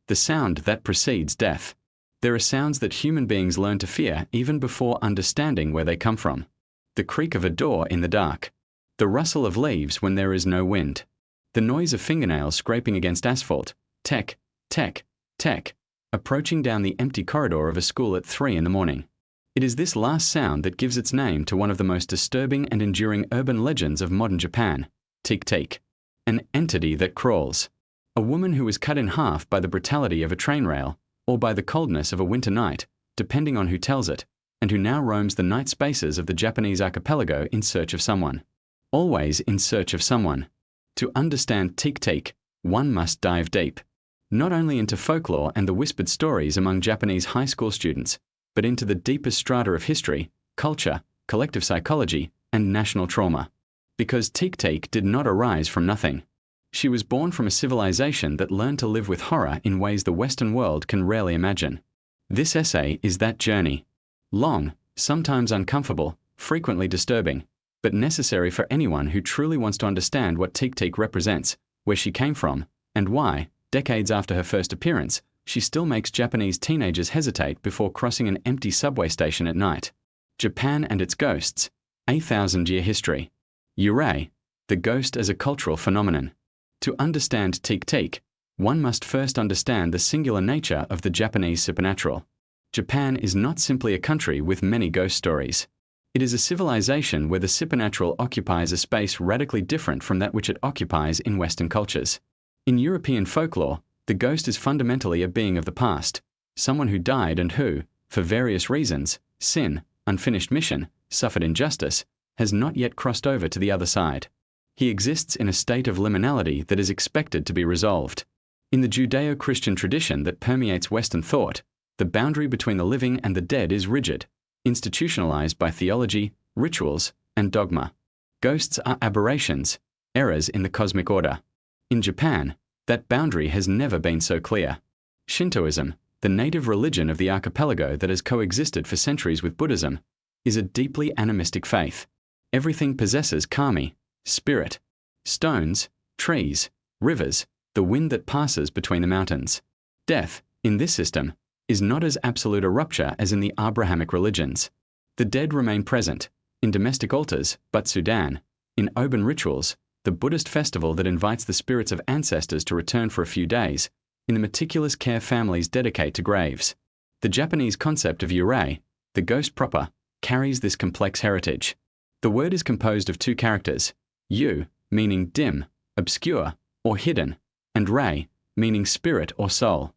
the sound that precedes death. There are sounds that human beings learn to fear even before understanding where they come from. The creak of a door in the dark. The rustle of leaves when there is no wind. The noise of fingernails scraping against asphalt. Tek, tek, tek, approaching down the empty corridor of a school at 3 in the morning. It is this last sound that gives its name to one of the most disturbing and enduring urban legends of modern Japan, Teke-Teke, an entity that crawls. A woman who was cut in half by the brutality of a train rail, or by the coldness of a winter night, depending on who tells it, and who now roams the night spaces of the Japanese archipelago in search of someone. Always in search of someone. To understand Teke-Teke, one must dive deep. Not only into folklore and the whispered stories among Japanese high school students, but into the deepest strata of history, culture, collective psychology, and national trauma. Because Teke-Teke did not arise from nothing. She was born from a civilization that learned to live with horror in ways the Western world can rarely imagine. This essay is that journey. Long, sometimes uncomfortable, frequently disturbing, but necessary for anyone who truly wants to understand what Teke-Teke represents, where she came from, and why, decades after her first appearance, she still makes Japanese teenagers hesitate before crossing an empty subway station at night. Japan and its ghosts, a 1,000-year history. Yurei, the ghost as a cultural phenomenon. To understand Teke-Teke, one must first understand the singular nature of the Japanese supernatural. Japan is not simply a country with many ghost stories. It is a civilization where the supernatural occupies a space radically different from that which it occupies in Western cultures. In European folklore, the ghost is fundamentally a being of the past, someone who died and who, for various reasons, sin, unfinished mission, suffered injustice, has not yet crossed over to the other side. He exists in a state of liminality that is expected to be resolved. In the Judeo-Christian tradition that permeates Western thought, the boundary between the living and the dead is rigid, institutionalized by theology, rituals, and dogma. Ghosts are aberrations, errors in the cosmic order. In Japan, that boundary has never been so clear. Shintoism, the native religion of the archipelago that has coexisted for centuries with Buddhism, is a deeply animistic faith. Everything possesses kami, spirit. Stones, trees, rivers, the wind that passes between the mountains. Death, in this system, is not as absolute a rupture as in the Abrahamic religions. The dead remain present, in domestic altars, but Sudan, in Oban rituals, the Buddhist festival that invites the spirits of ancestors to return for a few days, in the meticulous care families dedicate to graves. The Japanese concept of yurei, the ghost proper, carries this complex heritage. The word is composed of two characters, yu, meaning dim, obscure, or hidden, and rei, meaning spirit or soul.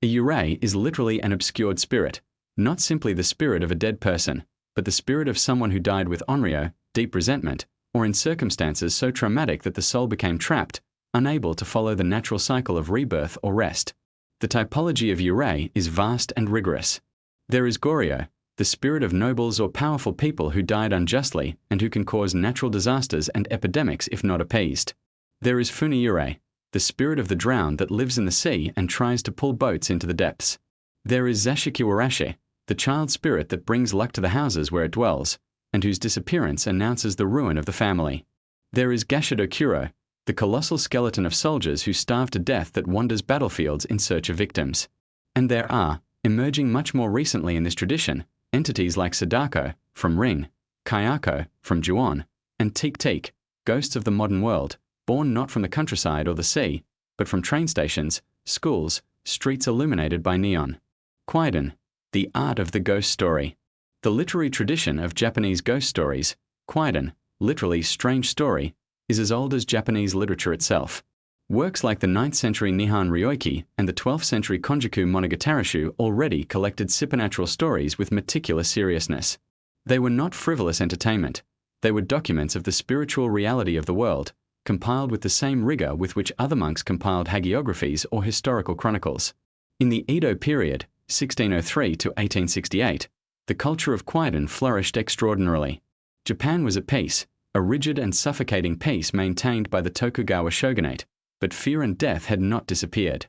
A yurei is literally an obscured spirit, not simply the spirit of a dead person, but the spirit of someone who died with onryo, deep resentment, or in circumstances so traumatic that the soul became trapped, unable to follow the natural cycle of rebirth or rest. The typology of yurei is vast and rigorous. There is goryo, the spirit of nobles or powerful people who died unjustly and who can cause natural disasters and epidemics if not appeased. There is funayurei, the spirit of the drowned that lives in the sea and tries to pull boats into the depths. There is zashikiwarashi, the child spirit that brings luck to the houses where it dwells, and whose disappearance announces the ruin of the family. There is gashido-kuro, the colossal skeleton of soldiers who starve to death that wanders battlefields in search of victims. And there are, emerging much more recently in this tradition, entities like Sadako, from Ring, Kayako, from Ju-on, and Teke-Teke, ghosts of the modern world, born not from the countryside or the sea, but from train stations, schools, streets illuminated by neon. Kwaidan, the art of the ghost story. The literary tradition of Japanese ghost stories, kwaidan, literally strange story, is as old as Japanese literature itself. Works like the 9th century Nihon Ryoiki and the 12th century Konjaku Monogatari already collected supernatural stories with meticulous seriousness. They were not frivolous entertainment. They were documents of the spiritual reality of the world, compiled with the same rigor with which other monks compiled hagiographies or historical chronicles. In the Edo period, 1603 to 1868, the culture of kwaidan flourished extraordinarily. Japan was at peace, a rigid and suffocating peace maintained by the Tokugawa shogunate, but fear and death had not disappeared.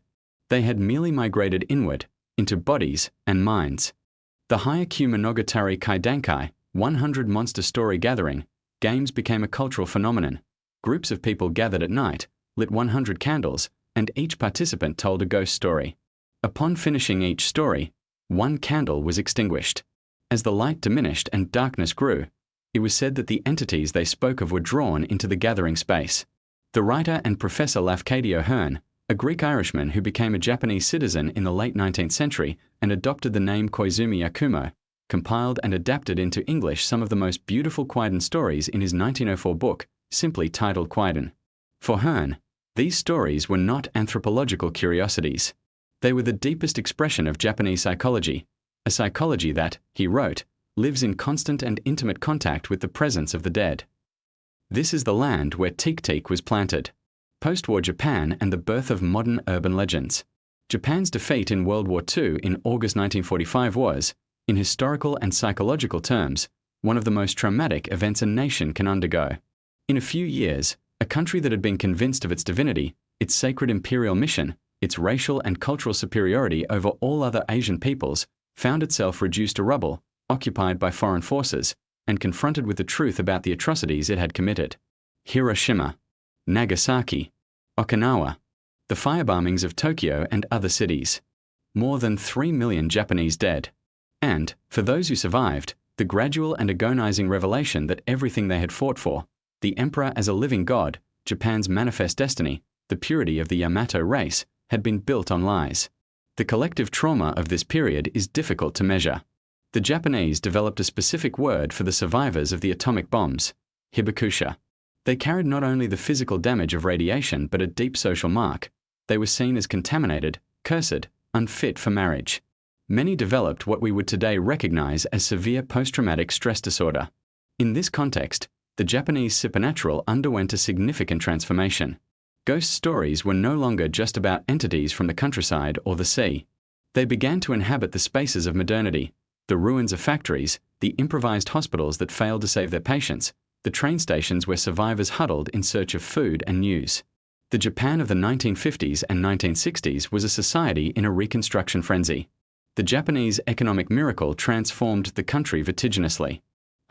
They had merely migrated inward, into bodies and minds. The Haiku Monogatari Kaidankai, 100 monster story gathering, games became a cultural phenomenon. Groups of people gathered at night, lit 100 candles, and each participant told a ghost story. Upon finishing each story, one candle was extinguished. As the light diminished and darkness grew, it was said that the entities they spoke of were drawn into the gathering space. The writer and Professor Lafcadio Hearn, a Greek-Irishman who became a Japanese citizen in the late 19th century and adopted the name Koizumi Yakumo, compiled and adapted into English some of the most beautiful Kwaidan stories in his 1904 book, simply titled Kwaidan. For Hearn, these stories were not anthropological curiosities. They were the deepest expression of Japanese psychology, a psychology that, he wrote, lives in constant and intimate contact with the presence of the dead. This is the land where Teke-Teke was planted. Post-war Japan and the birth of modern urban legends. Japan's defeat in World War II in August 1945 was, in historical and psychological terms, one of the most traumatic events a nation can undergo. In a few years, a country that had been convinced of its divinity, its sacred imperial mission, its racial and cultural superiority over all other Asian peoples, found itself reduced to rubble, occupied by foreign forces, and confronted with the truth about the atrocities it had committed. Hiroshima, Nagasaki, Okinawa, the firebombings of Tokyo and other cities. More than 3 million Japanese dead. And, for those who survived, the gradual and agonizing revelation that everything they had fought for, the emperor as a living god, Japan's manifest destiny, the purity of the Yamato race, had been built on lies. The collective trauma of this period is difficult to measure. The Japanese developed a specific word for the survivors of the atomic bombs, hibakusha. They carried not only the physical damage of radiation but a deep social mark. They were seen as contaminated, cursed, unfit for marriage. Many developed what we would today recognize as severe post-traumatic stress disorder. In this context, the Japanese supernatural underwent a significant transformation. Ghost stories were no longer just about entities from the countryside or the sea. They began to inhabit the spaces of modernity, the ruins of factories, the improvised hospitals that failed to save their patients, the train stations where survivors huddled in search of food and news. The Japan of the 1950s and 1960s was a society in a reconstruction frenzy. The Japanese economic miracle transformed the country vertiginously.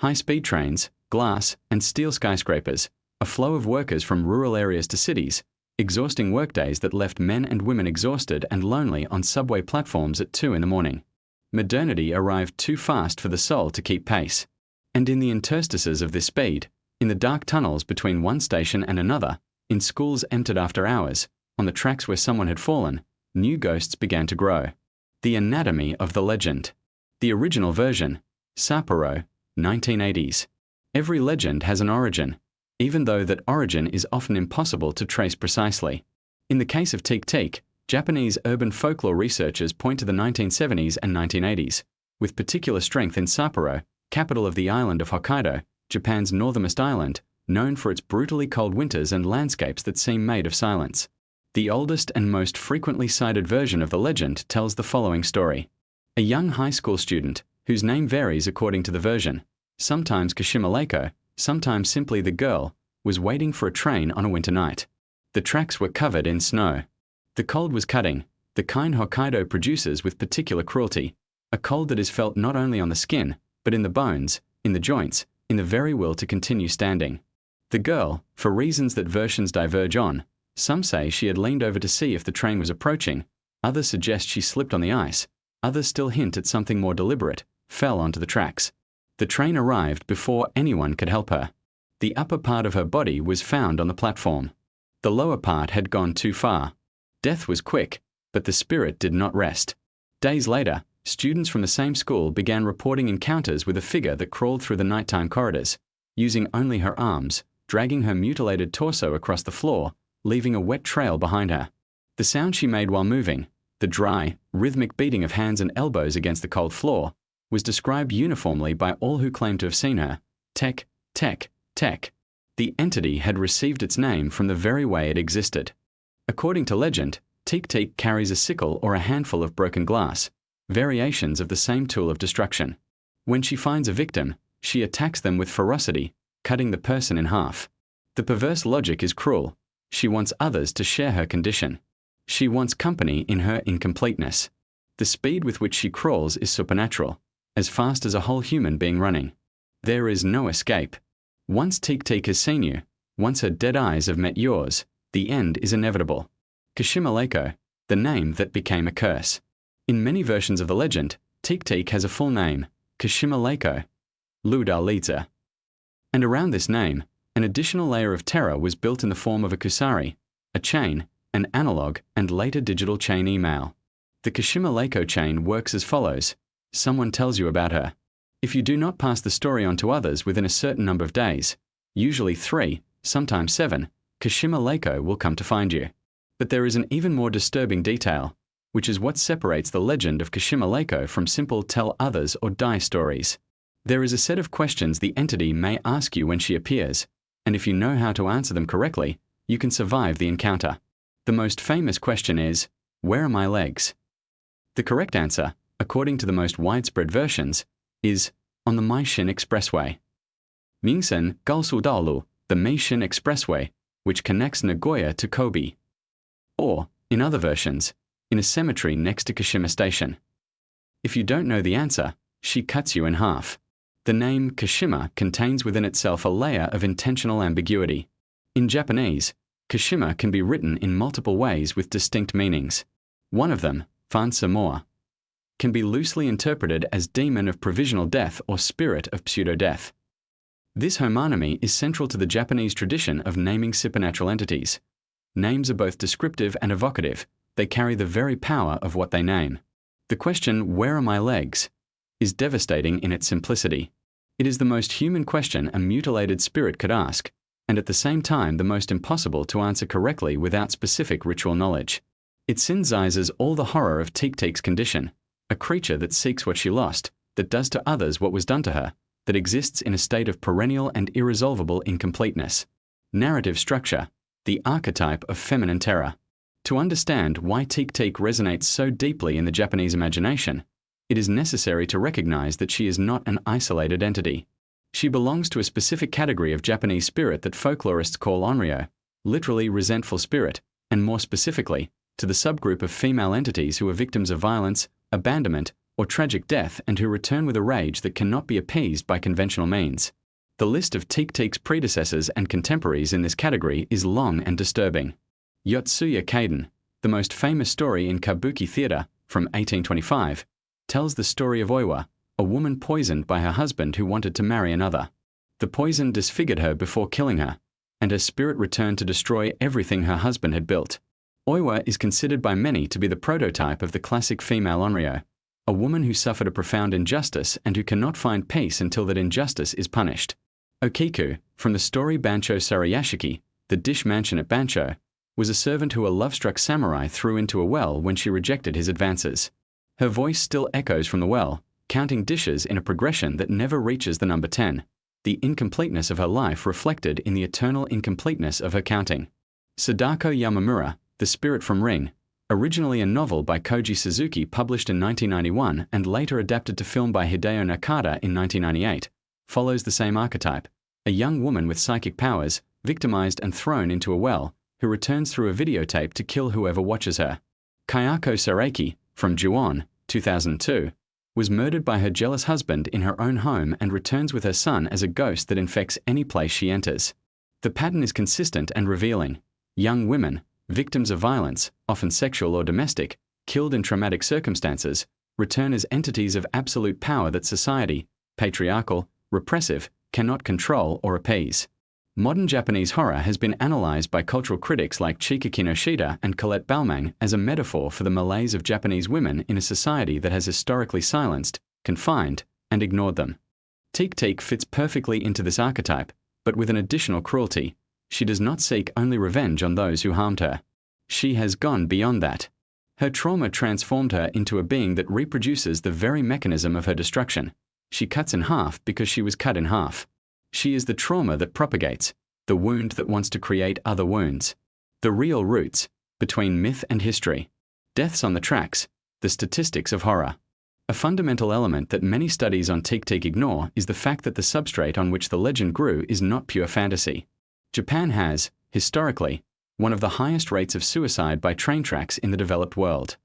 High-speed trains, glass and steel skyscrapers, a flow of workers from rural areas to cities, exhausting workdays that left men and women exhausted and lonely on subway platforms at 2 in the morning. Modernity arrived too fast for the soul to keep pace. And in the interstices of this speed, in the dark tunnels between one station and another, in schools emptied after hours, on the tracks where someone had fallen, new ghosts began to grow. The anatomy of the legend. The original version, Sapporo, 1980s. Every legend has an origin, even though that origin is often impossible to trace precisely. In the case of Teke-Teke, Japanese urban folklore researchers point to the 1970s and 1980s, with particular strength in Sapporo, capital of the island of Hokkaido, Japan's northernmost island, known for its brutally cold winters and landscapes that seem made of silence. The oldest and most frequently cited version of the legend tells the following story. A young high school student, whose name varies according to the version, sometimes Kashima Reiko, sometimes simply the girl, was waiting for a train on a winter night. The tracks were covered in snow. The cold was cutting, the kind Hokkaido produces with particular cruelty, a cold that is felt not only on the skin, but in the bones, in the joints, in the very will to continue standing. The girl, for reasons that versions diverge on, some say she had leaned over to see if the train was approaching, others suggest she slipped on the ice, others still hint at something more deliberate, fell onto the tracks. The train arrived before anyone could help her. The upper part of her body was found on the platform. The lower part had gone too far. Death was quick, but the spirit did not rest. Days later, students from the same school began reporting encounters with a figure that crawled through the nighttime corridors, using only her arms, dragging her mutilated torso across the floor, leaving a wet trail behind her. The sound she made while moving, the dry, rhythmic beating of hands and elbows against the cold floor, was described uniformly by all who claimed to have seen her. Tek, tek, tek. The entity had received its name from the very way it existed. According to legend, Teke-Teke carries a sickle or a handful of broken glass, variations of the same tool of destruction. When she finds a victim, she attacks them with ferocity, cutting the person in half. The perverse logic is cruel. She wants others to share her condition. She wants company in her incompleteness. The speed with which she crawls is supernatural, as fast as a whole human being running. There is no escape. Once Teke-Teke has seen you, once her dead eyes have met yours, the end is inevitable. Kashima Reiko, the name that became a curse. In many versions of the legend, Teke-Teke has a full name, Kashima Reiko, Ludaliza. And around this name, an additional layer of terror was built in the form of a kusari, a chain, an analog, and later digital chain email. The Kashima Reiko chain works as follows. Someone tells you about her. If you do not pass the story on to others within a certain number of days, usually 3, sometimes 7, Kashima Reiko will come to find you. But there is an even more disturbing detail, which is what separates the legend of Kashima Reiko from simple tell others or die stories. There is a set of questions the entity may ask you when she appears, and if you know how to answer them correctly, you can survive the encounter. The most famous question is, where are my legs? The correct answer, according to the most widespread versions, is on the Meishin Expressway. Mingsen Galsudalu, the Meishin Expressway, which connects Nagoya to Kobe. Or, in other versions, in a cemetery next to Kashima Station. If you don't know the answer, she cuts you in half. The name Kashima contains within itself a layer of intentional ambiguity. In Japanese, Kashima can be written in multiple ways with distinct meanings. One of them, Fansamoa, can be loosely interpreted as demon of provisional death or spirit of pseudo-death. This homonymy is central to the Japanese tradition of naming supernatural entities. Names are both descriptive and evocative. They carry the very power of what they name. The question, where are my legs, is devastating in its simplicity. It is the most human question a mutilated spirit could ask, and at the same time the most impossible to answer correctly without specific ritual knowledge. It synthesizes all the horror of Teke-Teke's condition, a creature that seeks what she lost, that does to others what was done to her, that exists in a state of perennial and irresolvable incompleteness. Narrative structure, the archetype of feminine terror. To understand why Teke-Teke resonates so deeply in the Japanese imagination, it is necessary to recognize that she is not an isolated entity. She belongs to a specific category of Japanese spirit that folklorists call onryo, literally resentful spirit, and more specifically, to the subgroup of female entities who are victims of violence, abandonment, or tragic death and who return with a rage that cannot be appeased by conventional means. The list of Teke-Teke's predecessors and contemporaries in this category is long and disturbing. Yotsuya Kaiden, the most famous story in kabuki theater, from 1825, tells the story of Oiwa, a woman poisoned by her husband who wanted to marry another. The poison disfigured her before killing her, and her spirit returned to destroy everything her husband had built. Oiwa is considered by many to be the prototype of the classic female onryo, a woman who suffered a profound injustice and who cannot find peace until that injustice is punished. Okiku, from the story Bancho Sarayashiki, the dish mansion at Bancho, was a servant who a love-struck samurai threw into a well when she rejected his advances. Her voice still echoes from the well, counting dishes in a progression that never reaches the number 10, the incompleteness of her life reflected in the eternal incompleteness of her counting. Sadako Yamamura, The Spirit from Ring, originally a novel by Koji Suzuki published in 1991 and later adapted to film by Hideo Nakata in 1998, follows the same archetype, a young woman with psychic powers, victimized and thrown into a well, who returns through a videotape to kill whoever watches her. Kayako Sareki, from Ju-on, 2002, was murdered by her jealous husband in her own home and returns with her son as a ghost that infects any place she enters. The pattern is consistent and revealing. Young women, victims of violence, often sexual or domestic, killed in traumatic circumstances, return as entities of absolute power that society, patriarchal, repressive, cannot control or appease. Modern Japanese horror has been analyzed by cultural critics like Chika Kinoshita and Colette Balmain as a metaphor for the malaise of Japanese women in a society that has historically silenced, confined, and ignored them. Teke-Teke fits perfectly into this archetype, but with an additional cruelty. She does not seek only revenge on those who harmed her. She has gone beyond that. Her trauma transformed her into a being that reproduces the very mechanism of her destruction. She cuts in half because she was cut in half. She is the trauma that propagates, the wound that wants to create other wounds. The real roots, between myth and history. Deaths on the tracks, the statistics of horror. A fundamental element that many studies on Teke-Teke ignore is the fact that the substrate on which the legend grew is not pure fantasy. Japan has, historically, one of the highest rates of suicide by train tracks in the developed world.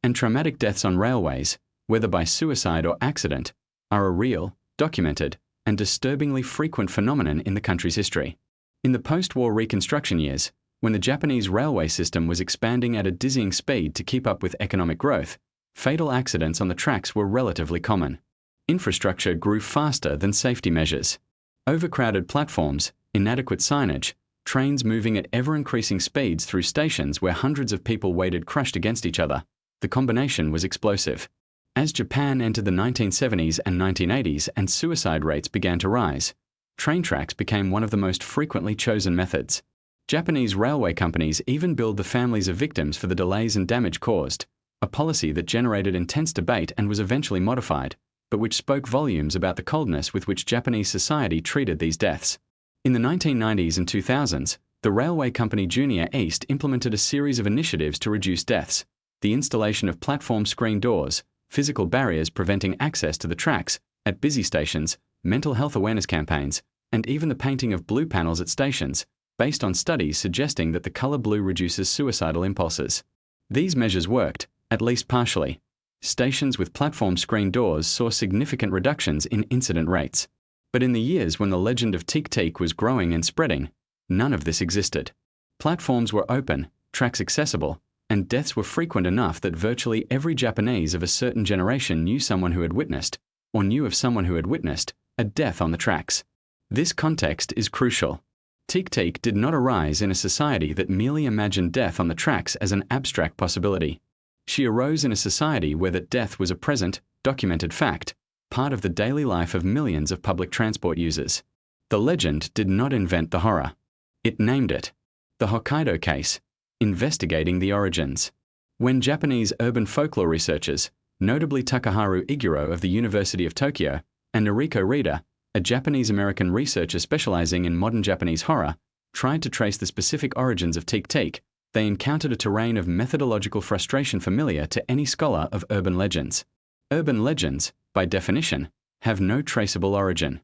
And traumatic deaths on railways, whether by suicide or accident, are a real, documented, and disturbingly frequent phenomenon in the country's history. In the post-war Reconstruction years, When the Japanese railway system was expanding at a dizzying speed to keep up with economic growth, fatal accidents on the tracks were relatively common. Infrastructure grew faster than safety measures. Overcrowded platforms, inadequate signage, trains moving at ever-increasing speeds through stations where hundreds of people waited crushed against each other. The combination was explosive. As Japan entered the 1970s and 1980s and suicide rates began to rise, train tracks became one of the most frequently chosen methods. Japanese railway companies even billed the families of victims for the delays and damage caused, a policy that generated intense debate and was eventually modified, but which spoke volumes about the coldness with which Japanese society treated these deaths. In the 1990s and 2000s, the railway company Junior East implemented a series of initiatives to reduce deaths: the installation of platform screen doors, physical barriers preventing access to the tracks at busy stations, mental health awareness campaigns, and even the painting of blue panels at stations, based on studies suggesting that the color blue reduces suicidal impulses. These measures worked, at least partially. Stations with platform screen doors saw significant reductions in incident rates. But in the years when the legend of Teke-Teke was growing and spreading, none of this existed. Platforms were open, tracks accessible, and deaths were frequent enough that virtually every Japanese of a certain generation knew someone who had witnessed, or knew of someone who had witnessed, a death on the tracks. This context is crucial. Teke-Teke did not arise in a society that merely imagined death on the tracks as an abstract possibility. She arose in a society where that death was a present, documented fact, part of the daily life of millions of public transport users. The legend did not invent the horror. It named it. The Hokkaido case, investigating the origins. When Japanese urban folklore researchers, notably Takaharu Iguro of the University of Tokyo and Reiko Rida, a Japanese-American researcher specializing in modern Japanese horror, tried to trace the specific origins of Teke-Teke, they encountered a terrain of methodological frustration familiar to any scholar of urban legends. Urban legends, by definition, have no traceable origin.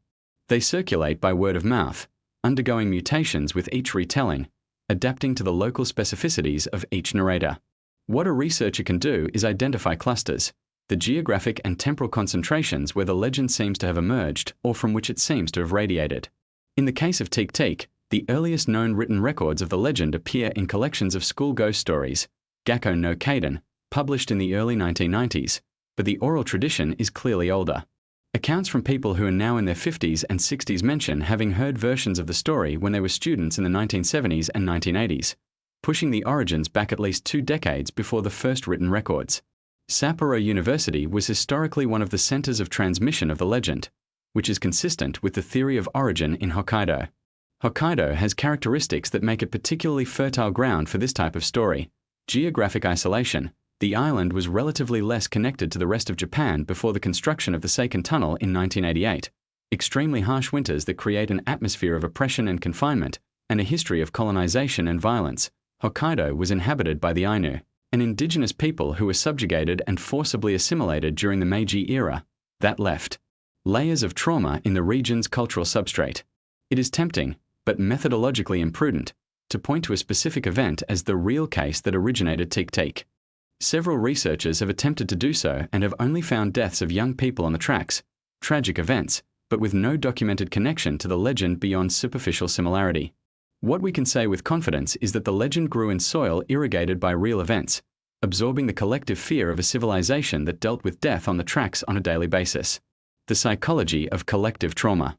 They circulate by word of mouth, undergoing mutations with each retelling, adapting to the local specificities of each narrator. What a researcher can do is identify clusters, the geographic and temporal concentrations where the legend seems to have emerged or from which it seems to have radiated. In the case of Teke-Teke, the earliest known written records of the legend appear in collections of school ghost stories, Gakko no Kaiden, published in the early 1990s, but the oral tradition is clearly older. Accounts from people who are now in their 50s and 60s mention having heard versions of the story when they were students in the 1970s and 1980s, pushing the origins back at least 2 decades before the first written records. Sapporo University was historically one of the centers of transmission of the legend, which is consistent with the theory of origin in Hokkaido. Hokkaido has characteristics that make it particularly fertile ground for this type of story. Geographic isolation. The island was relatively less connected to the rest of Japan before the construction of the Seikan Tunnel in 1988. Extremely harsh winters that create an atmosphere of oppression and confinement, and a history of colonization and violence. Hokkaido was inhabited by the Ainu, an indigenous people who were subjugated and forcibly assimilated during the Meiji era. That left layers of trauma in the region's cultural substrate. It is tempting, but methodologically imprudent, to point to a specific event as the real case that originated Teke-Teke. Several researchers have attempted to do so and have only found deaths of young people on the tracks, tragic events, but with no documented connection to the legend beyond superficial similarity. What we can say with confidence is that the legend grew in soil irrigated by real events, absorbing the collective fear of a civilization that dealt with death on the tracks on a daily basis. The psychology of collective trauma.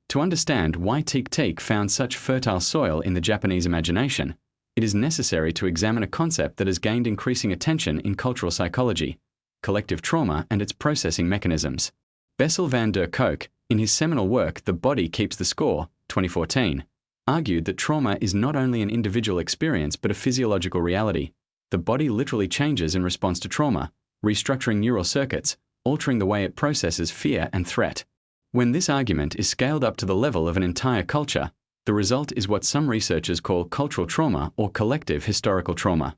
To understand why Teke-Teke found such fertile soil in the Japanese imagination, it is necessary to examine a concept that has gained increasing attention in cultural psychology: collective trauma and its processing mechanisms. Bessel van der Kolk, in his seminal work The Body Keeps the Score, 2014, argued that trauma is not only an individual experience but a physiological reality. The body literally changes in response to trauma, restructuring neural circuits, altering the way it processes fear and threat. When this argument is scaled up to the level of an entire culture, the result is what some researchers call cultural trauma or collective historical trauma.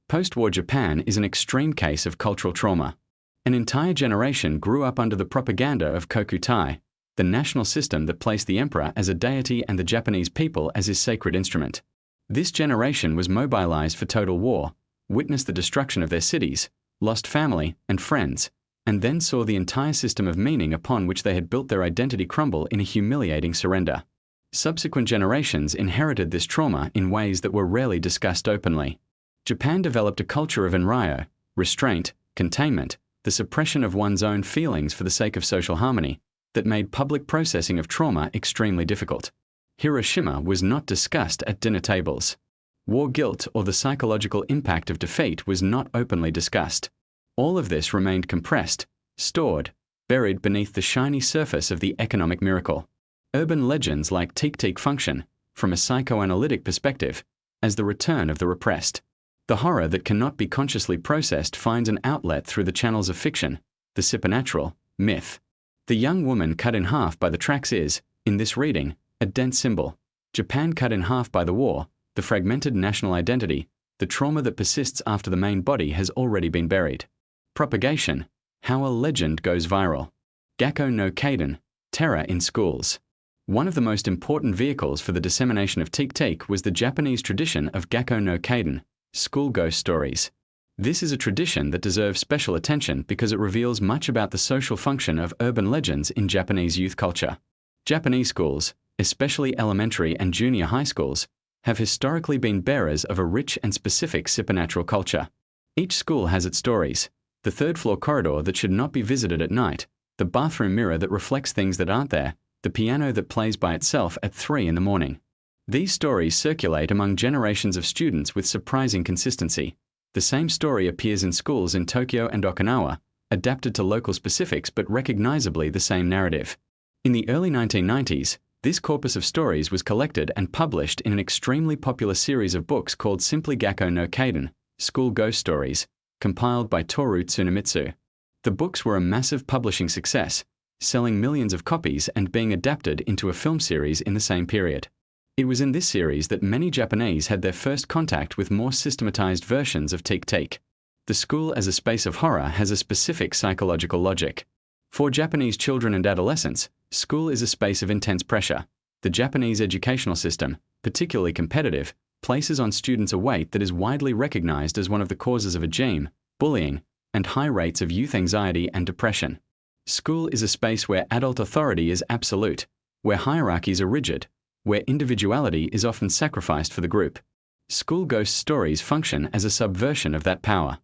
Post-war Japan is an extreme case of cultural trauma. An entire generation grew up under the propaganda of Kokutai, the national system that placed the emperor as a deity and the Japanese people as his sacred instrument. This generation was mobilized for total war, witnessed the destruction of their cities, lost family and friends, and then saw the entire system of meaning upon which they had built their identity crumble in a humiliating surrender. Subsequent generations inherited this trauma in ways that were rarely discussed openly. Japan developed a culture of enryo, restraint, containment, the suppression of one's own feelings for the sake of social harmony, that made public processing of trauma extremely difficult. Hiroshima was not discussed at dinner tables. War guilt or the psychological impact of defeat was not openly discussed. All of this remained compressed, stored, buried beneath the shiny surface of the economic miracle. Urban legends like Teke-Teke function, from a psychoanalytic perspective, as the return of the repressed. The horror that cannot be consciously processed finds an outlet through the channels of fiction, the supernatural, myth. The young woman cut in half by the tracks is, in this reading, a dense symbol. Japan cut in half by the war, the fragmented national identity, the trauma that persists after the main body has already been buried. Propagation, how a legend goes viral. Gakko no Kaiden, terror in schools. One of the most important vehicles for the dissemination of Teke-Teke was the Japanese tradition of Gakko no Kaiden, school ghost stories. This is a tradition that deserves special attention because it reveals much about the social function of urban legends in Japanese youth culture. Japanese schools, especially elementary and junior high schools, have historically been bearers of a rich and specific supernatural culture. Each school has its stories. The third-floor corridor that should not be visited at night, the bathroom mirror that reflects things that aren't there, the piano that plays by itself at 3 in the morning. These stories circulate among generations of students with surprising consistency. The same story appears in schools in Tokyo and Okinawa, adapted to local specifics but recognizably the same narrative. In the early 1990s, this corpus of stories was collected and published in an extremely popular series of books called simply Gakko no Kaiden, School Ghost Stories, compiled by Toru Tsunemitsu. The books were a massive publishing success, selling millions of copies and being adapted into a film series in the same period. It was in this series that many Japanese had their first contact with more systematized versions of Teke-Teke. The school as a space of horror has a specific psychological logic. For Japanese children and adolescents, school is a space of intense pressure. The Japanese educational system, particularly competitive, places on students a weight that is widely recognized as one of the causes of ageme, bullying, and high rates of youth anxiety and depression. School is a space where adult authority is absolute, where hierarchies are rigid, where individuality is often sacrificed for the group. School ghost stories function as a subversion of that power.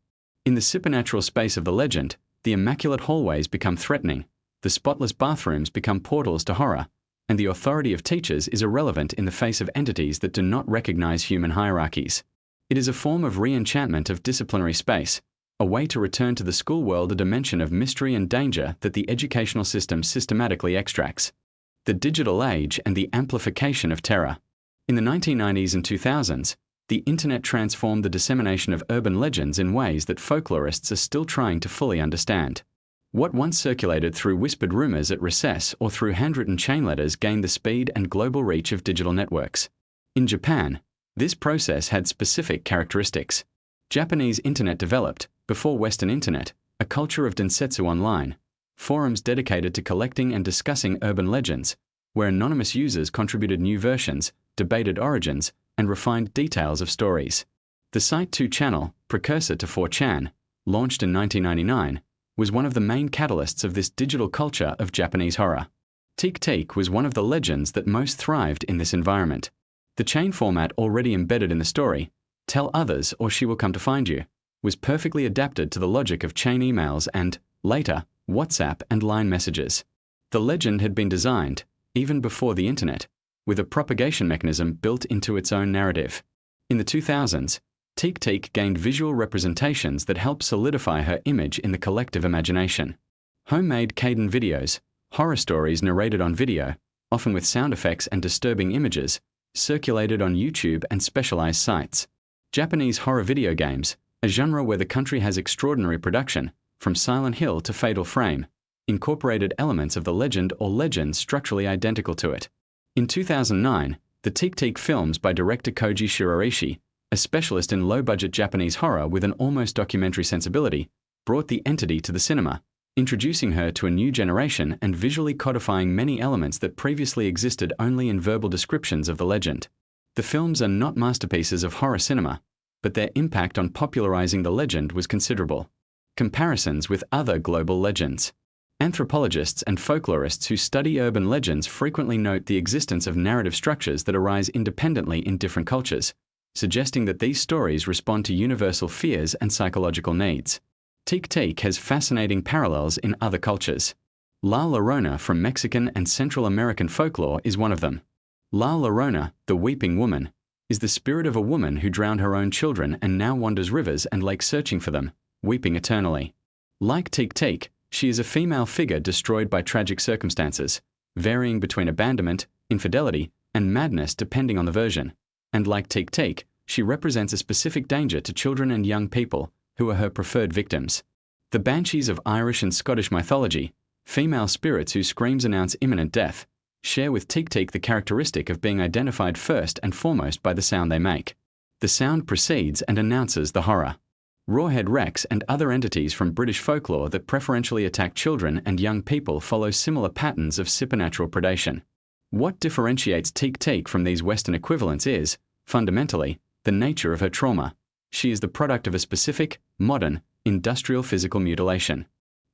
In the supernatural space of the legend, the immaculate hallways become threatening, the spotless bathrooms become portals to horror, and the authority of teachers is irrelevant in the face of entities that do not recognize human hierarchies. It is a form of re-enchantment of disciplinary space, a way to return to the school world a dimension of mystery and danger that the educational system systematically extracts. The digital age and the amplification of terror. In the 1990s and 2000s, the internet transformed the dissemination of urban legends in ways that folklorists are still trying to fully understand. What once circulated through whispered rumors at recess or through handwritten chain letters gained the speed and global reach of digital networks. In Japan, this process had specific characteristics. Japanese internet developed, before Western internet, a culture of densetsu online, forums dedicated to collecting and discussing urban legends, where anonymous users contributed new versions, debated origins, and refined details of stories. The Site 2 channel, precursor to 4chan, launched in 1999, was one of the main catalysts of this digital culture of Japanese horror. Teke-Teke was one of the legends that most thrived in this environment. The chain format already embedded in the story, tell others or she will come to find you, was perfectly adapted to the logic of chain emails and, later, WhatsApp and Line messages. The legend had been designed, even before the internet, with a propagation mechanism built into its own narrative. In the 2000s, Teke-Teke gained visual representations that helped solidify her image in the collective imagination. Homemade Kaiden videos, horror stories narrated on video, often with sound effects and disturbing images, circulated on YouTube and specialized sites. Japanese horror video games, a genre where the country has extraordinary production, from Silent Hill to Fatal Frame, incorporated elements of the legend or legends structurally identical to it. In 2009, the Teke-Teke films by director Koji Shiraishi, a specialist in low-budget Japanese horror with an almost documentary sensibility, brought the entity to the cinema, introducing her to a new generation and visually codifying many elements that previously existed only in verbal descriptions of the legend. The films are not masterpieces of horror cinema, but their impact on popularizing the legend was considerable. Comparisons with other global legends. Anthropologists and folklorists who study urban legends frequently note the existence of narrative structures that arise independently in different cultures, suggesting that these stories respond to universal fears and psychological needs. Teke-Teke has fascinating parallels in other cultures. La Llorona from Mexican and Central American folklore is one of them. La Llorona, the weeping woman, is the spirit of a woman who drowned her own children and now wanders rivers and lakes searching for them, weeping eternally. Like Teke-Teke, she is a female figure destroyed by tragic circumstances, varying between abandonment, infidelity, and madness depending on the version. And like Teke-Teke, she represents a specific danger to children and young people, who are her preferred victims. The banshees of Irish and Scottish mythology, female spirits whose screams announce imminent death, share with Teke-Teke the characteristic of being identified first and foremost by the sound they make. The sound precedes and announces the horror. Rawhead Rex and other entities from British folklore that preferentially attack children and young people follow similar patterns of supernatural predation. What differentiates Teke-Teke from these Western equivalents is, fundamentally, the nature of her trauma. She is the product of a specific, modern, industrial physical mutilation.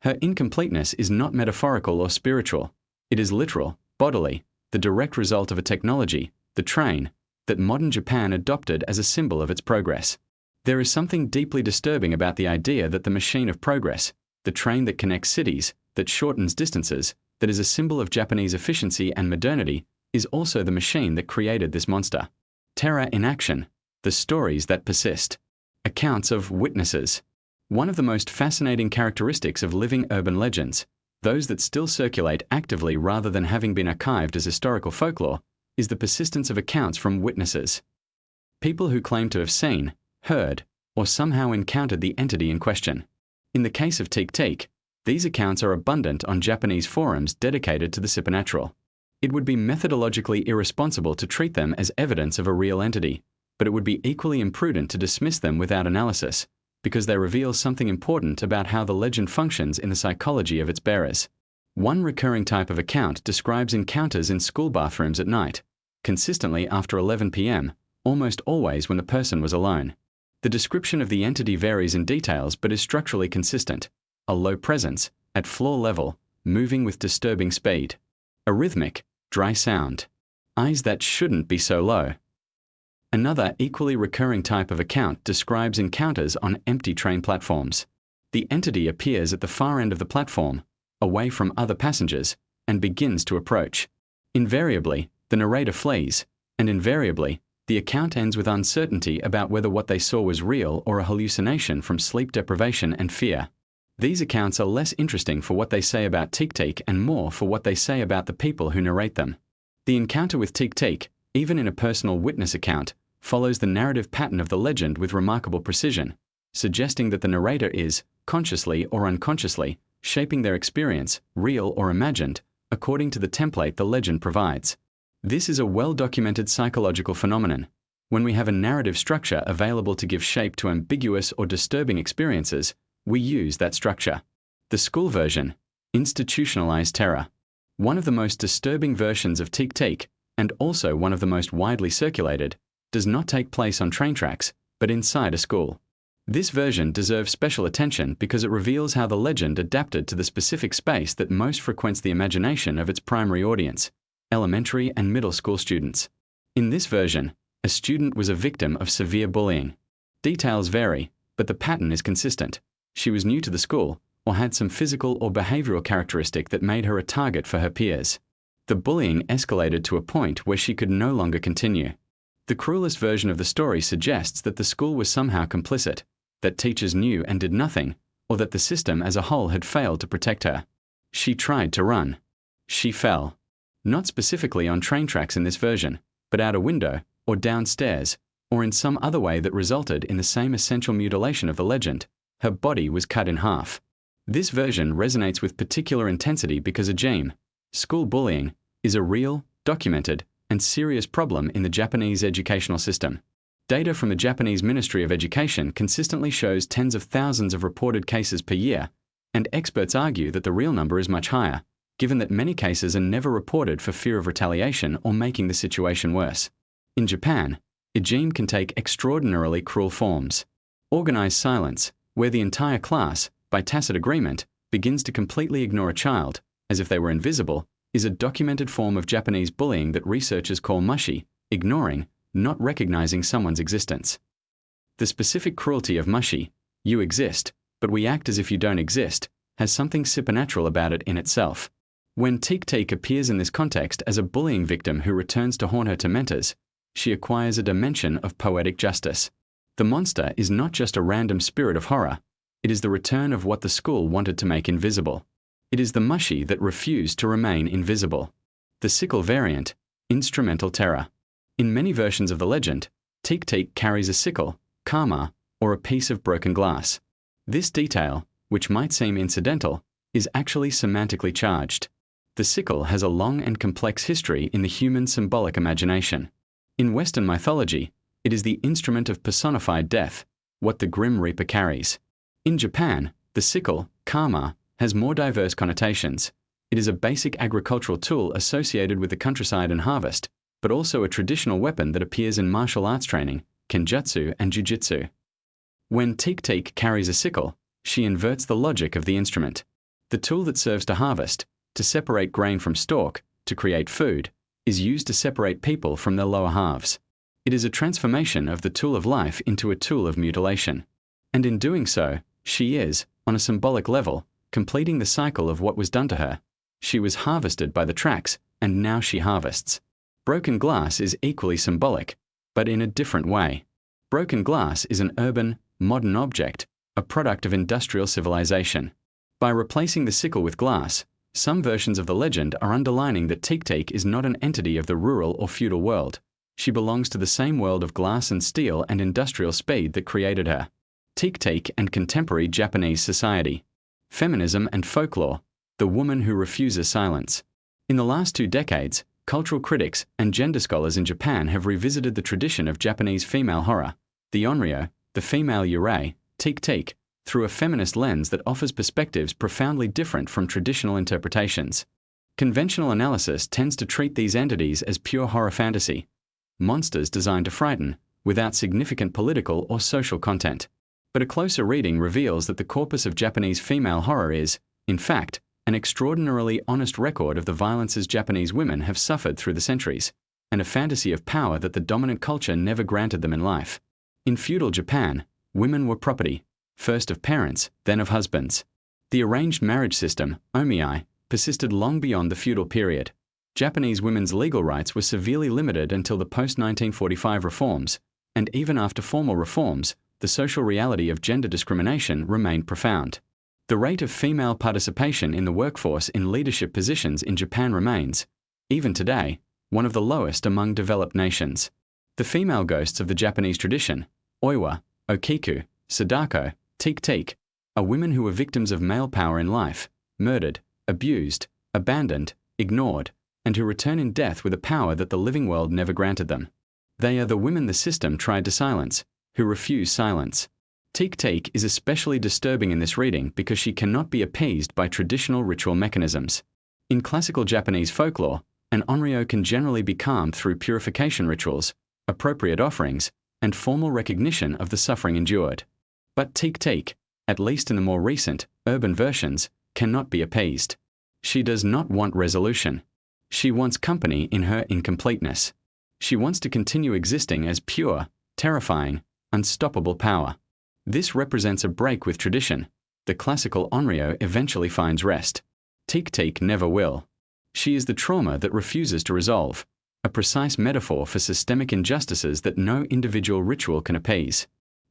Her incompleteness is not metaphorical or spiritual. It is literal, bodily, the direct result of a technology, the train, that modern Japan adopted as a symbol of its progress. There is something deeply disturbing about the idea that the machine of progress, the train that connects cities, that shortens distances, that is a symbol of Japanese efficiency and modernity, is also the machine that created this monster. Terror in action, the stories that persist. Accounts of witnesses. One of the most fascinating characteristics of living urban legends, those that still circulate actively rather than having been archived as historical folklore, is the persistence of accounts from witnesses. People who claim to have seen, heard, or somehow encountered the entity in question. In the case of Teke-Teke, these accounts are abundant on Japanese forums dedicated to the supernatural. It would be methodologically irresponsible to treat them as evidence of a real entity, but it would be equally imprudent to dismiss them without analysis, because they reveal something important about how the legend functions in the psychology of its bearers. One recurring type of account describes encounters in school bathrooms at night, consistently after 11 p.m., almost always when the person was alone. The description of the entity varies in details but is structurally consistent. A low presence, at floor level, moving with disturbing speed. A rhythmic, dry sound. Eyes that shouldn't be so low. Another equally recurring type of account describes encounters on empty train platforms. The entity appears at the far end of the platform, away from other passengers, and begins to approach. Invariably, the narrator flees, and invariably, the account ends with uncertainty about whether what they saw was real or a hallucination from sleep deprivation and fear. These accounts are less interesting for what they say about Teke-Teke and more for what they say about the people who narrate them. The encounter with Teke-Teke, even in a personal witness account, follows the narrative pattern of the legend with remarkable precision, suggesting that the narrator is, consciously or unconsciously, shaping their experience, real or imagined, according to the template the legend provides. This is a well-documented psychological phenomenon. When we have a narrative structure available to give shape to ambiguous or disturbing experiences, we use that structure. The school version, institutionalized terror. One of the most disturbing versions of Teke-Teke, and also one of the most widely circulated, does not take place on train tracks, but inside a school. This version deserves special attention because it reveals how the legend adapted to the specific space that most frequents the imagination of its primary audience, elementary and middle school students. In this version, a student was a victim of severe bullying. Details vary, but the pattern is consistent. She was new to the school, or had some physical or behavioral characteristic that made her a target for her peers. The bullying escalated to a point where she could no longer continue. The cruelest version of the story suggests that the school was somehow complicit, that teachers knew and did nothing, or that the system as a whole had failed to protect her. She tried to run. She fell. Not specifically on train tracks in this version, but out a window, or downstairs, or in some other way that resulted in the same essential mutilation of the legend. Her body was cut in half. This version resonates with particular intensity because AJIM, school bullying, is a real, documented, and serious problem in the Japanese educational system. Data from the Japanese Ministry of Education consistently shows tens of thousands of reported cases per year, and experts argue that the real number is much higher, given that many cases are never reported for fear of retaliation or making the situation worse. In Japan, AJIM can take extraordinarily cruel forms. Organized silence, where the entire class, by tacit agreement, begins to completely ignore a child, as if they were invisible, is a documented form of Japanese bullying that researchers call mushi, ignoring, not recognizing someone's existence. The specific cruelty of mushi, you exist, but we act as if you don't exist, has something supernatural about it in itself. When Teke-Teke appears in this context as a bullying victim who returns to haunt her tormentors, she acquires a dimension of poetic justice. The monster is not just a random spirit of horror, it is the return of what the school wanted to make invisible. It is the mushi that refused to remain invisible. The sickle variant, instrumental terror. In many versions of the legend, Teke-Teke carries a sickle, kama, or a piece of broken glass. This detail, which might seem incidental, is actually semantically charged. The sickle has a long and complex history in the human symbolic imagination. In Western mythology, it is the instrument of personified death, what the Grim Reaper carries. In Japan, the sickle, kama, has more diverse connotations. It is a basic agricultural tool associated with the countryside and harvest, but also a traditional weapon that appears in martial arts training, kenjutsu and jujitsu. When Teke-Teke carries a sickle, she inverts the logic of the instrument. The tool that serves to harvest, to separate grain from stalk, to create food, is used to separate people from their lower halves. It is a transformation of the tool of life into a tool of mutilation. And in doing so, she is, on a symbolic level, completing the cycle of what was done to her. She was harvested by the tracks, and now she harvests. Broken glass is equally symbolic, but in a different way. Broken glass is an urban, modern object, a product of industrial civilization. By replacing the sickle with glass, some versions of the legend are underlining that Teke-Teke is not an entity of the rural or feudal world. She belongs to the same world of glass and steel and industrial speed that created her. Teke-Teke and contemporary Japanese society. Feminism and folklore, the woman who refuses silence. In the last 2 decades, cultural critics and gender scholars in Japan have revisited the tradition of Japanese female horror, the onryo, the female yurei, Teke-Teke, through a feminist lens that offers perspectives profoundly different from traditional interpretations. Conventional analysis tends to treat these entities as pure horror fantasy, monsters designed to frighten, without significant political or social content. But a closer reading reveals that the corpus of Japanese female horror is, in fact, an extraordinarily honest record of the violences Japanese women have suffered through the centuries, and a fantasy of power that the dominant culture never granted them in life. In feudal Japan, women were property, first of parents, then of husbands. The arranged marriage system, omiai, persisted long beyond the feudal period. Japanese women's legal rights were severely limited until the post-1945 reforms, and even after formal reforms, the social reality of gender discrimination remained profound. The rate of female participation in the workforce in leadership positions in Japan remains, even today, one of the lowest among developed nations. The female ghosts of the Japanese tradition, oiwa, okiku, sadako, Teke-Teke, are women who were victims of male power in life, murdered, abused, abandoned, ignored, and who return in death with a power that the living world never granted them. They are the women the system tried to silence, who refuse silence. Teke-Teke is especially disturbing in this reading because she cannot be appeased by traditional ritual mechanisms. In classical Japanese folklore, an onryo can generally be calmed through purification rituals, appropriate offerings, and formal recognition of the suffering endured. But Teke-Teke, at least in the more recent, urban versions, cannot be appeased. She does not want resolution. She wants company in her incompleteness. She wants to continue existing as pure, terrifying, unstoppable power. This represents a break with tradition. The classical onryo eventually finds rest. Teke-Teke never will. She is the trauma that refuses to resolve, a precise metaphor for systemic injustices that no individual ritual can appease.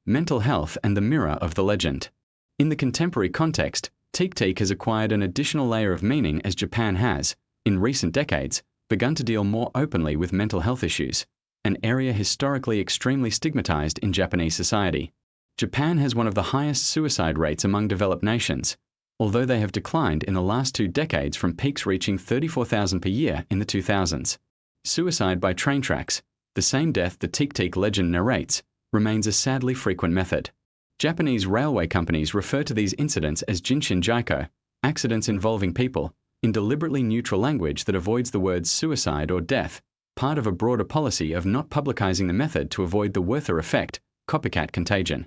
Mental health and the mirror of the legend. In the contemporary context, Teke-Teke has acquired an additional layer of meaning as Japan has, in recent decades, begun to deal more openly with mental health issues, an area historically extremely stigmatized in Japanese society. Japan has one of the highest suicide rates among developed nations, although they have declined in the last 2 decades from peaks reaching 34,000 per year in the 2000s. Suicide by train tracks, the same death the Teke-Teke legend narrates, remains a sadly frequent method. Japanese railway companies refer to these incidents as jinshin jaiko, accidents involving people, in deliberately neutral language that avoids the words suicide or death, part of a broader policy of not publicizing the method to avoid the Werther effect, copycat contagion.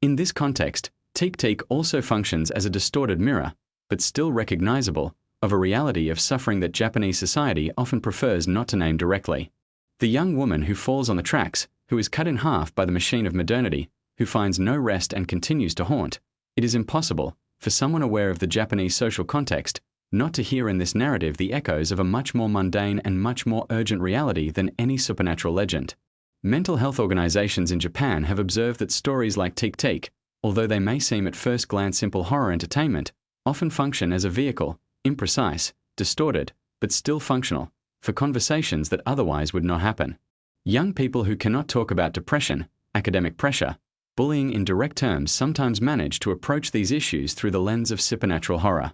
In this context, Teke-Teke also functions as a distorted mirror, but still recognizable, of a reality of suffering that Japanese society often prefers not to name directly. The young woman who falls on the tracks, who is cut in half by the machine of modernity, who finds no rest and continues to haunt. It is impossible, for someone aware of the Japanese social context, not to hear in this narrative the echoes of a much more mundane and much more urgent reality than any supernatural legend. Mental health organizations in Japan have observed that stories like Teke-Teke, although they may seem at first glance simple horror entertainment, often function as a vehicle, imprecise, distorted, but still functional, for conversations that otherwise would not happen. Young people who cannot talk about depression, academic pressure, bullying in direct terms sometimes manage to approach these issues through the lens of supernatural horror.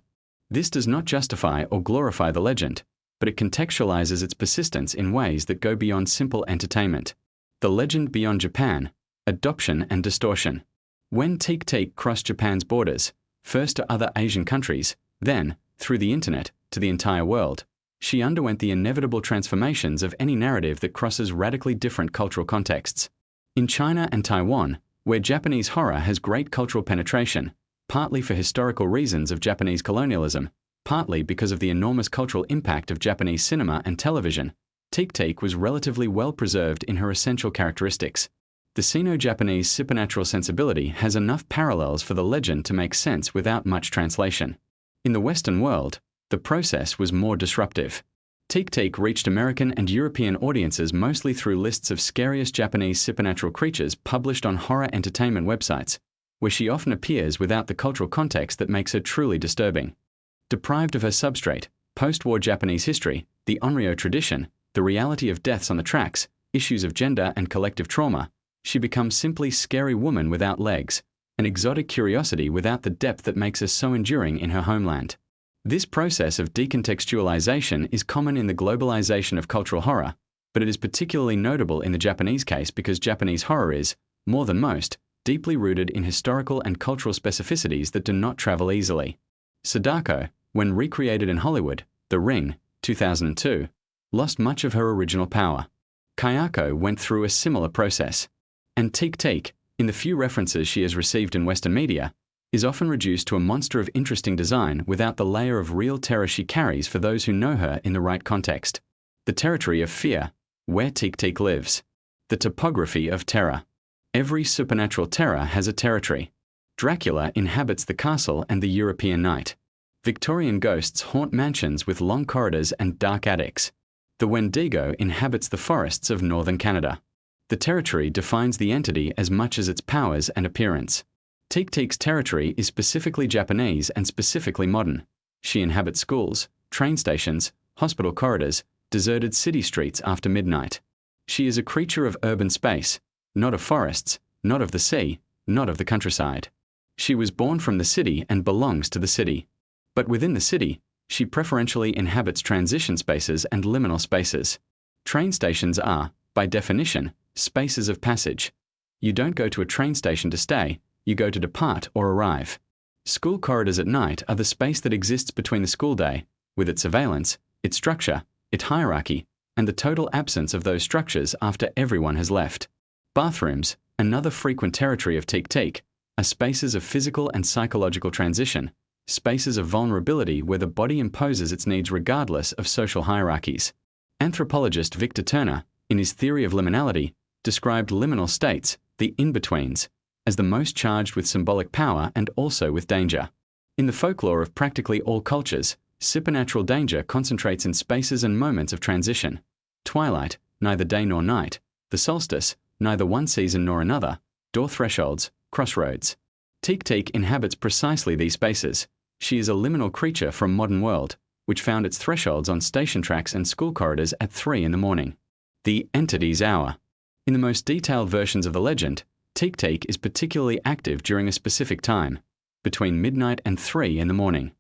This does not justify or glorify the legend, but it contextualizes its persistence in ways that go beyond simple entertainment. The legend beyond Japan, adoption and distortion. When Teke-Teke crossed Japan's borders, first to other Asian countries, then, through the internet, to the entire world, she underwent the inevitable transformations of any narrative that crosses radically different cultural contexts. In China and Taiwan, where Japanese horror has great cultural penetration, partly for historical reasons of Japanese colonialism, partly because of the enormous cultural impact of Japanese cinema and television, Teke-Teke was relatively well preserved in her essential characteristics. The Sino-Japanese supernatural sensibility has enough parallels for the legend to make sense without much translation. In the Western world, the process was more disruptive. Teke-Teke reached American and European audiences mostly through lists of scariest Japanese supernatural creatures published on horror entertainment websites, where she often appears without the cultural context that makes her truly disturbing. Deprived of her substrate, post-war Japanese history, the Onryo tradition, the reality of deaths on the tracks, issues of gender and collective trauma, she becomes simply scary woman without legs, an exotic curiosity without the depth that makes her so enduring in her homeland. This process of decontextualization is common in the globalization of cultural horror, but it is particularly notable in the Japanese case because Japanese horror is, more than most, deeply rooted in historical and cultural specificities that do not travel easily. Sadako, when recreated in Hollywood, The Ring, 2002, lost much of her original power. Kayako went through a similar process. And Teke-Teke, in the few references she has received in Western media, is often reduced to a monster of interesting design without the layer of real terror she carries for those who know her in the right context. The territory of fear, where Teke-Teke lives. The topography of terror. Every supernatural terror has a territory. Dracula inhabits the castle and the European night. Victorian ghosts haunt mansions with long corridors and dark attics. The Wendigo inhabits the forests of northern Canada. The territory defines the entity as much as its powers and appearance. Teke-Teke's territory is specifically Japanese and specifically modern. She inhabits schools, train stations, hospital corridors, deserted city streets after midnight. She is a creature of urban space, not of forests, not of the sea, not of the countryside. She was born from the city and belongs to the city. But within the city, she preferentially inhabits transition spaces and liminal spaces. Train stations are, by definition, spaces of passage. You don't go to a train station to stay, you go to depart or arrive. School corridors at night are the space that exists between the school day, with its surveillance, its structure, its hierarchy, and the total absence of those structures after everyone has left. Bathrooms, another frequent territory of Teke-Teke, are spaces of physical and psychological transition, spaces of vulnerability where the body imposes its needs regardless of social hierarchies. Anthropologist Victor Turner, in his theory of liminality, described liminal states, the in-betweens, as the most charged with symbolic power and also with danger. In the folklore of practically all cultures, supernatural danger concentrates in spaces and moments of transition. Twilight, neither day nor night. The solstice, neither one season nor another. Door thresholds, crossroads. Teke-Teke inhabits precisely these spaces. She is a liminal creature from modern world, which found its thresholds on station tracks and school corridors at 3 in the morning. The entity's hour. In the most detailed versions of the legend, Teke-Teke is particularly active during a specific time, between midnight and 3 in the morning.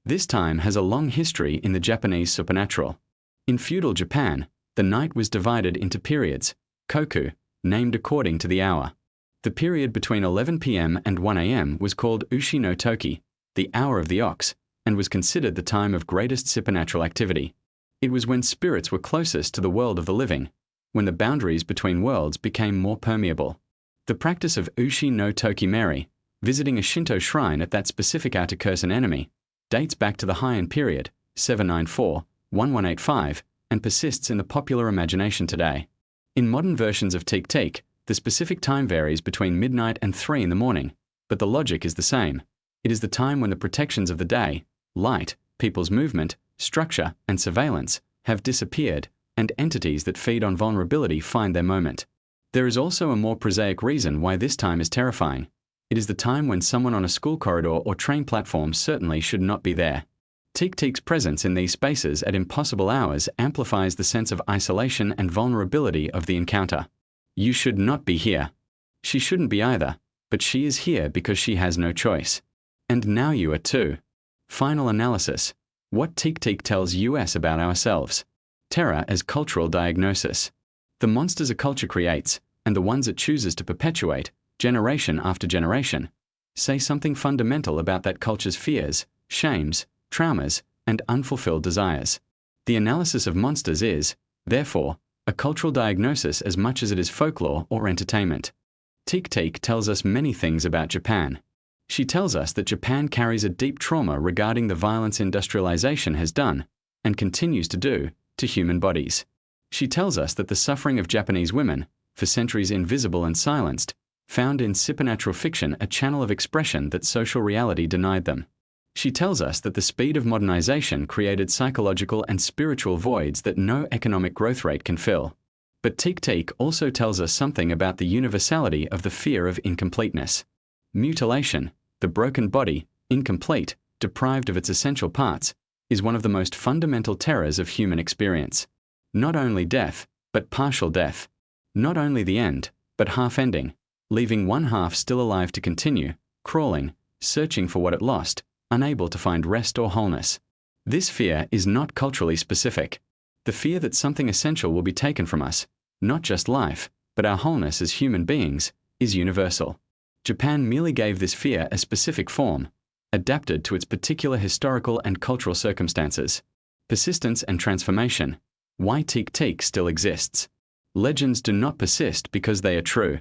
This time has a long history in the Japanese supernatural. In feudal Japan, the night was divided into periods, koku, named according to the hour. The period between 11 p.m. and 1 a.m. was called Ushi no Toki, the hour of the ox, and was considered the time of greatest supernatural activity. It was when spirits were closest to the world of the living, when the boundaries between worlds became more permeable. The practice of Ushi no Toki Meri, visiting a Shinto shrine at that specific hour to curse an enemy, dates back to the Heian period, 794-1185, and persists in the popular imagination today. In modern versions of Teke-Teke, the specific time varies between midnight and 3 in the morning, but the logic is the same. It is the time when the protections of the day, light, people's movement, structure, and surveillance have disappeared, and entities that feed on vulnerability find their moment. There is also a more prosaic reason why this time is terrifying. It is the time when someone on a school corridor or train platform certainly should not be there. Teke-Teke's presence in these spaces at impossible hours amplifies the sense of isolation and vulnerability of the encounter. You should not be here. She shouldn't be either, but she is here because she has no choice. And now you are too. Final analysis. What Teke-Teke tells us about ourselves. Terror as cultural diagnosis. The monsters a culture creates, and the ones it chooses to perpetuate, generation after generation, say something fundamental about that culture's fears, shames, traumas, and unfulfilled desires. The analysis of monsters is, therefore, a cultural diagnosis as much as it is folklore or entertainment. Teke-Teke tells us many things about Japan. She tells us that Japan carries a deep trauma regarding the violence industrialization has done, and continues to do, to human bodies. She tells us that the suffering of Japanese women, for centuries invisible and silenced, found in supernatural fiction a channel of expression that social reality denied them. She tells us that the speed of modernization created psychological and spiritual voids that no economic growth rate can fill. But Teke-Teke also tells us something about the universality of the fear of incompleteness. Mutilation, the broken body, incomplete, deprived of its essential parts, is one of the most fundamental terrors of human experience. Not only death, but partial death. Not only the end, but half-ending, leaving one half still alive to continue, crawling, searching for what it lost, unable to find rest or wholeness. This fear is not culturally specific. The fear that something essential will be taken from us, not just life, but our wholeness as human beings, is universal. Japan merely gave this fear a specific form, adapted to its particular historical and cultural circumstances. Persistence and transformation. Why Teke-Teke still exists. Legends do not persist because they are true.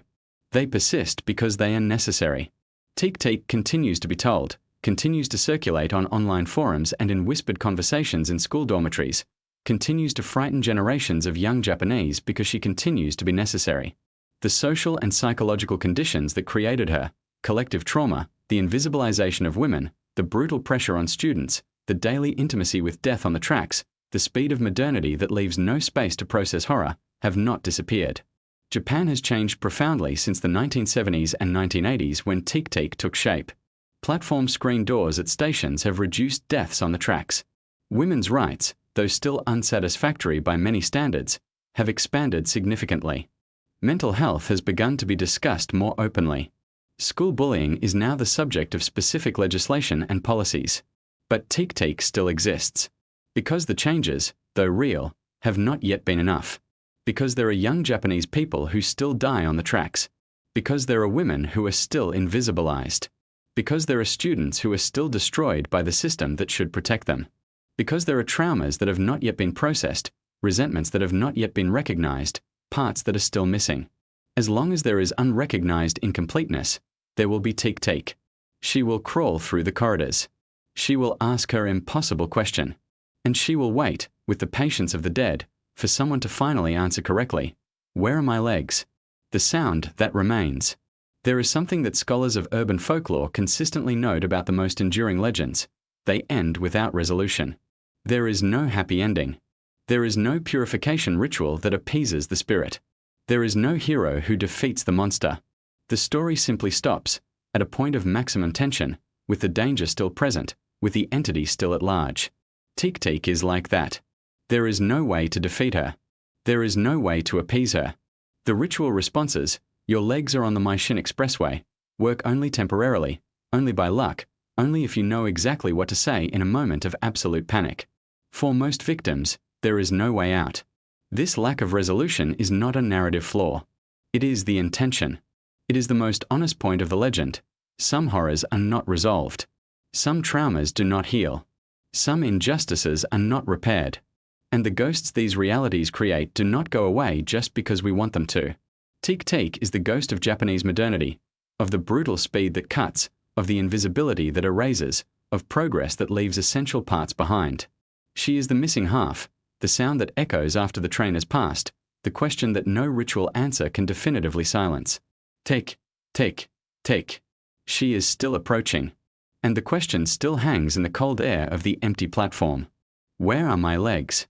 They persist because they are necessary. Teke-Teke continues to be told, continues to circulate on online forums and in whispered conversations in school dormitories, continues to frighten generations of young Japanese because she continues to be necessary. The social and psychological conditions that created her, collective trauma, the invisibilization of women, the brutal pressure on students, the daily intimacy with death on the tracks, the speed of modernity that leaves no space to process horror, have not disappeared. Japan has changed profoundly since the 1970s and 1980s when Teke-Teke took shape. Platform screen doors at stations have reduced deaths on the tracks. Women's rights, though still unsatisfactory by many standards, have expanded significantly. Mental health has begun to be discussed more openly. School bullying is now the subject of specific legislation and policies. But Teke-Teke still exists. Because the changes, though real, have not yet been enough. Because there are young Japanese people who still die on the tracks. Because there are women who are still invisibilized. Because there are students who are still destroyed by the system that should protect them. Because there are traumas that have not yet been processed, resentments that have not yet been recognized, parts that are still missing. As long as there is unrecognized incompleteness, there will be Teke-Teke. She will crawl through the corridors. She will ask her impossible question. And she will wait, with the patience of the dead, for someone to finally answer correctly. Where are my legs? The sound that remains. There is something that scholars of urban folklore consistently note about the most enduring legends. They end without resolution. There is no happy ending. There is no purification ritual that appeases the spirit. There is no hero who defeats the monster. The story simply stops, at a point of maximum tension, with the danger still present, with the entity still at large. Teke-Teke is like that. There is no way to defeat her. There is no way to appease her. The ritual responses, your legs are on the Maishin Expressway, work only temporarily, only by luck, only if you know exactly what to say in a moment of absolute panic. For most victims, there is no way out. This lack of resolution is not a narrative flaw. It is the intention. It is the most honest point of the legend. Some horrors are not resolved. Some traumas do not heal. Some injustices are not repaired. And the ghosts these realities create do not go away just because we want them to. Teke-Teke is the ghost of Japanese modernity, of the brutal speed that cuts, of the invisibility that erases, of progress that leaves essential parts behind. She is the missing half, the sound that echoes after the train has passed, the question that no ritual answer can definitively silence. Take, take, take. She is still approaching. And the question still hangs in the cold air of the empty platform. Where are my legs?